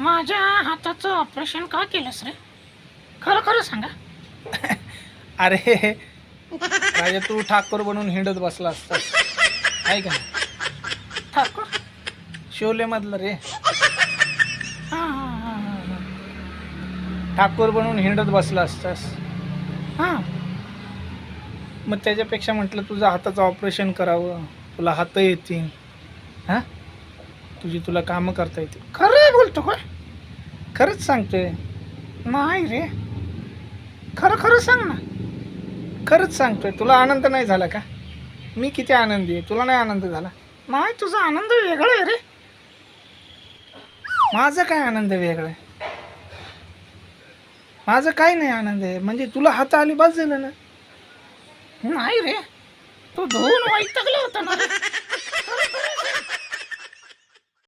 माझ्या हाताचं ऑपरेशन का केलंस रे? खरं खरं सांगा. अरे राजा, तू ठाकूर बनून हिंडत बसला असतास आहे का नाही? ठाकूर. शोले मधलं रे. हां हां हां हां हां ठाकूर बनून हिंडत बसला असतास. हां. मग त्याच्यापेक्षा म्हटलं तुझं हाताचं ऑपरेशन करावं, तुला हात येतील, हां, तुला कामं करता येतील. खरं बोलतो काय? खरंच सांगतोय. नाही रे, खरं खरं सांग ना. खरंच सांगतोय. तुला आनंद नाही झाला का? मी किती आनंदी आहे, तुला नाही आनंद झाला? नाही, तुझा आनंद वेगळा आहे रे. माझा काय आनंद वेगळा आहे? माझं काही नाही आनंद आहे. म्हणजे तुला हात आली बस झालं ना. नाही रे, तू धुवून वैतागला होता ना रे.